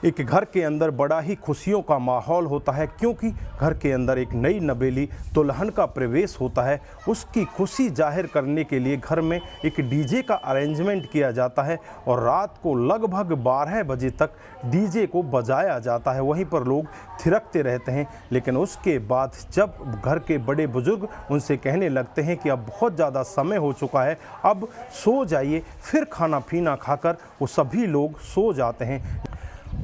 एक घर के अंदर बड़ा ही खुशियों का माहौल होता है, क्योंकि घर के अंदर एक नई नवेली दुल्हन का प्रवेश होता है। उसकी खुशी जाहिर करने के लिए घर में एक डीजे का अरेंजमेंट किया जाता है और रात को लगभग 12 बजे तक डीजे को बजाया जाता है। वहीं पर लोग थिरकते रहते हैं, लेकिन उसके बाद जब घर के बड़े बुजुर्ग उनसे कहने लगते हैं कि अब बहुत ज़्यादा समय हो चुका है, अब सो जाइए, फिर खाना पीना खाकर वो सभी लोग सो जाते हैं।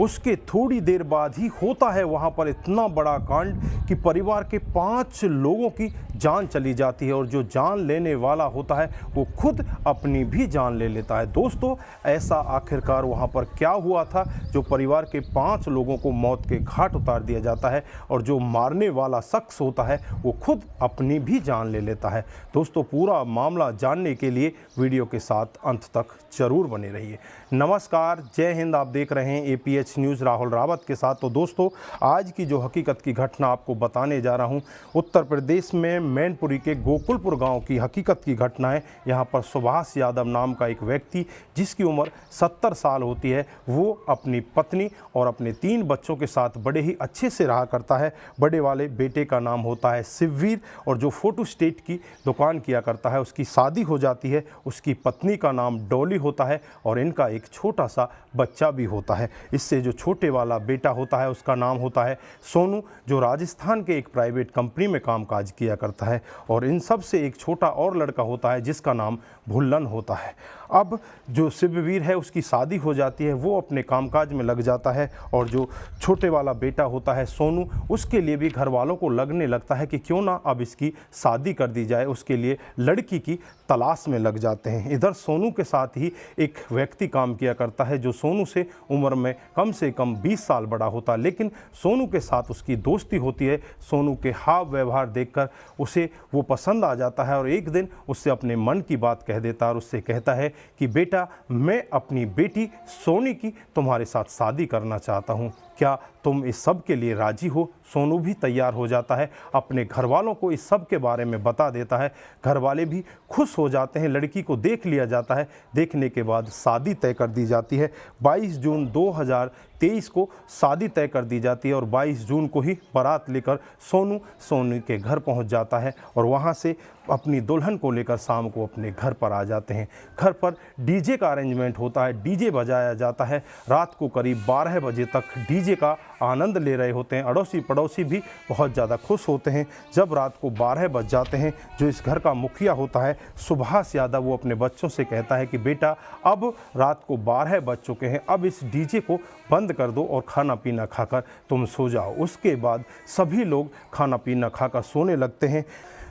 उसके थोड़ी देर बाद ही होता है वहाँ पर इतना बड़ा कांड कि परिवार के 5 लोगों की जान चली जाती है और जो जान लेने वाला होता है वो खुद अपनी भी जान ले लेता है। दोस्तों, ऐसा आखिरकार वहाँ पर क्या हुआ था जो परिवार के 5 लोगों को मौत के घाट उतार दिया जाता है और जो मारने वाला शख्स होता है वो खुद अपनी भी जान ले लेता है। दोस्तों, पूरा मामला जानने के लिए वीडियो के साथ अंत तक जरूर बने रहिए। नमस्कार, जय हिंद। आप देख रहे हैं APH न्यूज़ राहुल रावत के साथ। तो दोस्तों, आज की जो हकीकत की घटना आपको बताने जा रहा हूं, उत्तर प्रदेश में मैनपुरी के गोकुलपुर गांव की हकीकत की घटना है। यहां पर सुभाष यादव नाम का एक व्यक्ति, जिसकी उम्र 70 साल होती है, वो अपनी पत्नी और अपने 3 बच्चों के साथ बड़े ही अच्छे से रहा करता है। बड़े वाले बेटे का नाम होता है शिववीर और जो फोटो स्टेट की दुकान किया करता है, उसकी शादी हो जाती है। उसकी पत्नी का नाम डॉली होता है और इनका एक छोटा सा बच्चा भी होता है। इससे जो छोटे वाला बेटा होता है उसका नाम होता है सोनू, जो राजस्थान के एक प्राइवेट कंपनी में कामकाज किया करता है। और इन सब से एक छोटा और लड़का होता है जिसका नाम भुल्लन होता है। अब जो शिववीर है उसकी शादी हो जाती है, वो अपने कामकाज में लग जाता है और जो छोटे वाला बेटा होता है सोनू, उसके लिए भी घर वालों को लगने लगता है कि क्यों ना अब इसकी शादी कर दी जाए। उसके लिए लड़की की तलाश में लग जाते हैं। इधर सोनू के साथ ही एक व्यक्ति काम किया करता है जो सोनू से उम्र में कम से कम 20 साल बड़ा होता है, लेकिन सोनू के साथ उसकी दोस्ती होती है। सोनू के हाव व्यवहार देखकर उसे वो पसंद आ जाता है और एक दिन उससे अपने मन की बात कह देता है और उससे कहता है कि बेटा, मैं अपनी बेटी सोनी की तुम्हारे साथ शादी करना चाहता हूँ, क्या तुम इस सब के लिए राजी हो? सोनू भी तैयार हो जाता है, अपने घर वालों को इस सब के बारे में बता देता है। घर वाले भी खुश हो जाते हैं, लड़की को देख लिया जाता है। देखने के बाद शादी तय कर दी जाती है। 22 जून 2023 को शादी तय कर दी जाती है और 22 जून को ही बारात लेकर सोनू के घर पहुंच जाता है और वहां से अपनी दुल्हन को लेकर शाम को अपने घर पर आ जाते हैं। घर पर डीजे का अरेंजमेंट होता है, डीजे बजाया जाता है। रात को करीब 12 बजे तक डीजे का आनंद ले रहे होते हैं। अड़ोसी पड़ोसी भी बहुत ज़्यादा खुश होते हैं। जब रात को 12 बज जाते हैं, जो इस घर का मुखिया होता है सुभाष यादव, वो अपने बच्चों से कहता है कि बेटा, अब रात को 12 बज चुके हैं, अब इस डीजे को बंद कर दो और खाना पीना खाकर तुम सो जाओ। उसके बाद सभी लोग खाना पीना खाकर सोने लगते हैं।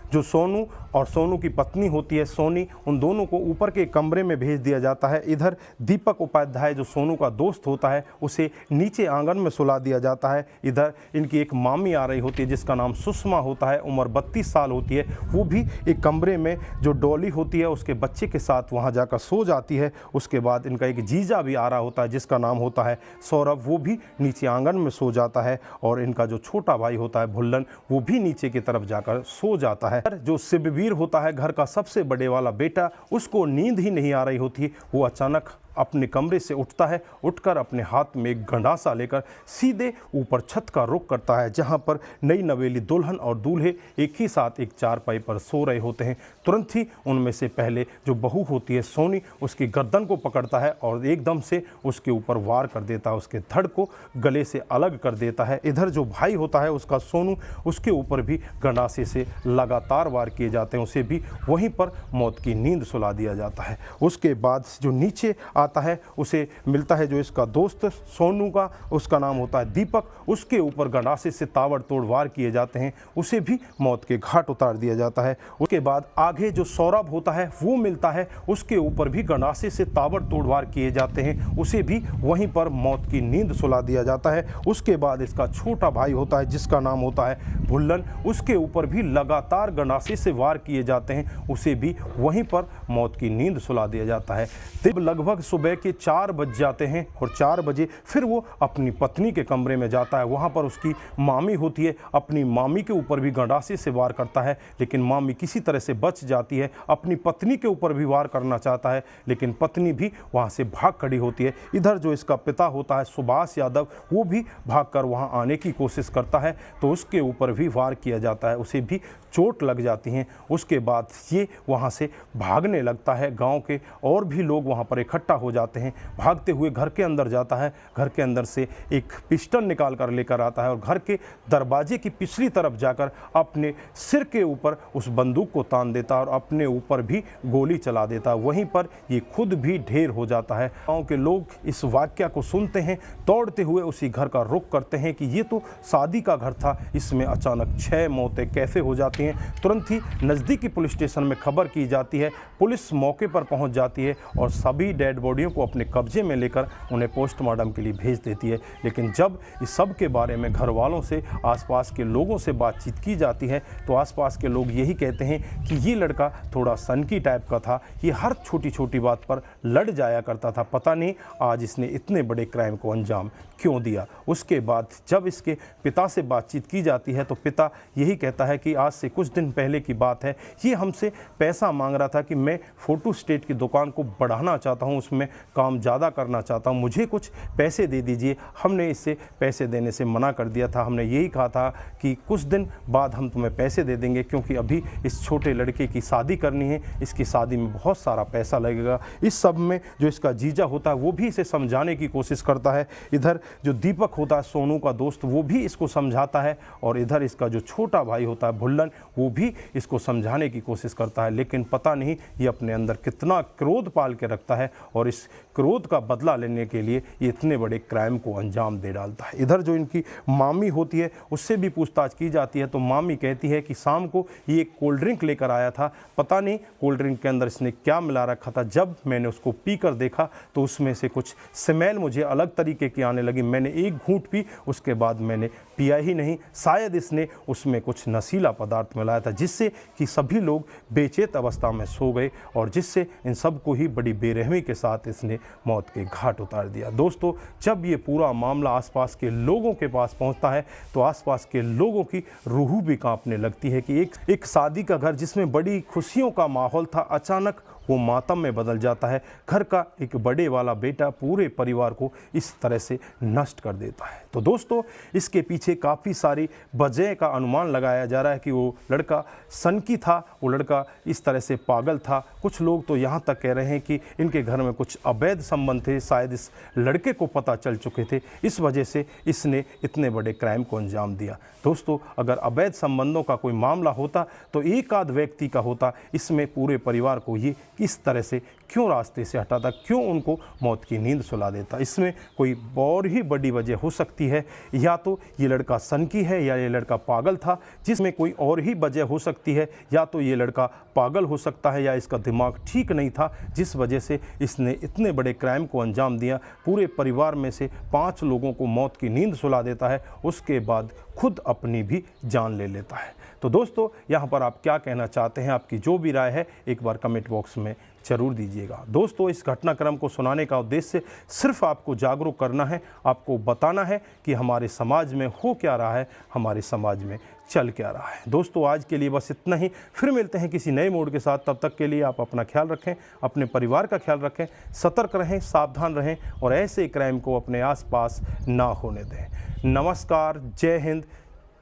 जो सोनू और सोनू की पत्नी होती है सोनी, उन दोनों को ऊपर के कमरे में भेज दिया जाता है। इधर दीपक उपाध्याय, जो सोनू का दोस्त होता है, उसे नीचे आंगन में सुला दिया जाता है। इधर इनकी एक मामी आ रही होती है जिसका नाम सुषमा होता है, उम्र 32 साल होती है। वो भी एक कमरे में जो डॉली होती है उसके बच्चे के साथ वहाँ जाकर सो जाती है। उसके बाद इनका एक जीजा भी आ रहा होता है जिसका नाम होता है सौरभ, वो भी नीचे आंगन में सो जाता है। और इनका जो छोटा भाई होता है भुल्लन, वो भी नीचे की तरफ जाकर सो जाता है। जो शिववीर होता है, घर का सबसे बड़े वाला बेटा, उसको नींद ही नहीं आ रही होती। वो अचानक अपने कमरे से उठता है, उठकर अपने हाथ में एक गंडासा लेकर सीधे ऊपर छत का रुख करता है, जहां पर नई नवेली दुल्हन और दूल्हे एक ही साथ एक चारपाई पर सो रहे होते हैं। तुरंत ही उनमें से पहले जो बहू होती है सोनी, उसकी गर्दन को पकड़ता है और एकदम से उसके ऊपर वार कर देता है, उसके धड़ को गले से अलग कर देता है। इधर जो भाई होता है उसका सोनू, उसके ऊपर भी गंडासे से लगातार वार किए जाते हैं, उसे भी वहीं पर मौत की नींद सुला दिया जाता है। उसके बाद जो नीचे आता है उसे मिलता है जो इसका दोस्त सोनू का, उसका नाम होता है दीपक, उसके ऊपर गंडासे से ताबड़तोड़ वार किए जाते हैं, उसे भी मौत के घाट उतार दिया जाता है। उसके बाद आगे जो सौरभ होता है वो मिलता है, उसके ऊपर भी गंडासे से ताबड़तोड़ वार किए जाते हैं, उसे भी वहीं पर मौत की नींद सुला दिया जाता है। उसके बाद इसका छोटा भाई होता है जिसका नाम होता है भुल्लन, उसके ऊपर भी लगातार गंडासे से वार किए जाते हैं, उसे भी वहीं पर मौत की नींद सुला दिया जाता है। तब लगभग सुबह के 4 बज जाते हैं और 4 बजे फिर वो अपनी पत्नी के कमरे में जाता है। वहाँ पर उसकी मामी होती है, अपनी मामी के ऊपर भी गंडासे से वार करता है, लेकिन मामी किसी तरह से बच जाती है। अपनी पत्नी के ऊपर भी वार करना चाहता है, लेकिन पत्नी भी वहाँ से भाग खड़ी होती है। इधर जो इसका पिता होता है सुभाष यादव, वो भी भागकर वहाँ आने की कोशिश करता है, तो उसके ऊपर भी वार किया जाता है, उसे भी चोट लग जाती हैं। उसके बाद ये वहाँ से भागने लगता है। गांव के और भी लोग वहाँ पर इकट्ठा हो जाते हैं। भागते हुए घर के अंदर जाता है, घर के अंदर से एक पिस्टल निकाल कर लेकर आता है और घर के दरवाजे की पिछली तरफ जाकर अपने सिर के ऊपर उस बंदूक को तान देता है और अपने ऊपर भी गोली चला देता है। वहीं पर ये खुद भी ढेर हो जाता है। गाँव के लोग इस वाकया को सुनते हैं, दौड़ते हुए उसी घर का रुख करते हैं कि ये तो शादी का घर था, इसमें अचानक 6 मौतें कैसे हो जाती हैं। तुरंत ही नज़दीकी पुलिस स्टेशन में खबर की जाती है। पुलिस मौके पर पहुंच जाती है और सभी डेड बॉडियों को अपने कब्जे में लेकर उन्हें पोस्टमार्टम के लिए भेज देती है। लेकिन जब इस सब के बारे में घर वालों से, आसपास के लोगों से बातचीत की जाती है, तो आसपास के लोग यही कहते हैं कि ये लड़का थोड़ा सनकी टाइप का था, ये हर छोटी छोटी बात पर लड़ जाया करता था, पता नहीं आज इसने इतने बड़े क्राइम को अंजाम क्यों दिया। उसके बाद जब इसके पिता से बातचीत की जाती है, तो पिता यही कहता है कि आज से कुछ दिन पहले की बात है, ये हमसे पैसा मांग रहा था कि मैं फ़ोटो स्टेट की दुकान को बढ़ाना चाहता हूँ, उसमें काम ज़्यादा करना चाहता हूँ, मुझे कुछ पैसे दे दीजिए। हमने इससे पैसे देने से मना कर दिया था। हमने यही कहा था कि कुछ दिन बाद हम तुम्हें पैसे दे देंगे, क्योंकि अभी इस छोटे लड़के की शादी करनी है, इसकी शादी में बहुत सारा पैसा लगेगा। इस सब में जो इसका जीजा होता है वो भी इसे समझाने की कोशिश करता है। इधर जो दीपक होता है सोनू का दोस्त, वो भी इसको समझाता है, और इधर इसका जो छोटा भाई होता है भुल्लन, वो भी इसको समझाने की कोशिश करता है। लेकिन पता नहीं ये अपने अंदर कितना क्रोध पाल के रखता है, और इस क्रोध का बदला लेने के लिए ये इतने बड़े क्राइम को अंजाम दे डालता है। इधर जो इनकी मामी होती है उससे भी पूछताछ की जाती है, तो मामी कहती है कि शाम को ये एक कोल्ड ड्रिंक लेकर आया था, पता नहीं कोल्ड ड्रिंक के अंदर इसने क्या मिला रखा था। जब मैंने उसको पी कर देखा तो उसमें से कुछ स्मेल मुझे अलग तरीके की आने लगी। मैंने एक घूंट पी, उसके बाद मैंने पिया ही नहीं। शायद इसने उसमें कुछ नशीला पदार्थ मिलाया था, जिससे कि सभी लोग बेचैन अवस्था में सो गए, और जिससे इन सबको ही बड़ी बेरहमी के साथ इसने मौत के घाट उतार दिया। दोस्तों, जब ये पूरा मामला आसपास के लोगों के पास पहुंचता है, तो आसपास के लोगों की रूह भी कांपने लगती है कि एक शादी का घर जिसमें बड़ी खुशियों का माहौल था, अचानक वो मातम में बदल जाता है। घर का एक बड़े वाला बेटा पूरे परिवार को इस तरह से नष्ट कर देता है। तो दोस्तों, इसके पीछे काफ़ी सारी वजह का अनुमान लगाया जा रहा है कि वो लड़का सनकी था, वो लड़का इस तरह से पागल था। कुछ लोग तो यहाँ तक कह रहे हैं कि इनके घर में कुछ अवैध संबंध थे, शायद इस लड़के को पता चल चुके थे, इस वजह से इसने इतने बड़े क्राइम को अंजाम दिया। दोस्तों, अगर अवैध संबंधों का कोई मामला होता तो एक आध व्यक्ति का होता, इसमें पूरे परिवार को ये किस तरह से क्यों रास्ते से हटाता, क्यों उनको मौत की नींद सुला देता। इसमें कोई और ही बड़ी वजह हो सकती है, या तो ये लड़का सनकी है या ये लड़का पागल था, जिसमें कोई और ही वजह हो सकती है, या तो ये लड़का पागल हो सकता है या इसका दिमाग ठीक नहीं था, जिस वजह से इसने इतने बड़े क्राइम को अंजाम दिया। पूरे परिवार में से 5 लोगों को मौत की नींद सुला देता है, उसके बाद खुद अपनी भी जान ले लेता है। तो दोस्तों, यहाँ पर आप क्या कहना चाहते हैं, आपकी जो भी राय है एक बार कमेंट बॉक्स में ज़रूर दीजिएगा। दोस्तों, इस घटनाक्रम को सुनाने का उद्देश्य सिर्फ आपको जागरूक करना है, आपको बताना है कि हमारे समाज में हो क्या रहा है, हमारे समाज में चल क्या रहा है। दोस्तों, आज के लिए बस इतना ही, फिर मिलते हैं किसी नए मोड के साथ। तब तक के लिए आप अपना ख्याल रखें, अपने परिवार का ख्याल रखें, सतर्क रहें, सावधान रहें, और ऐसे क्राइम को अपने आसपास ना होने दें। नमस्कार, जय हिंद,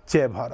जय भारत।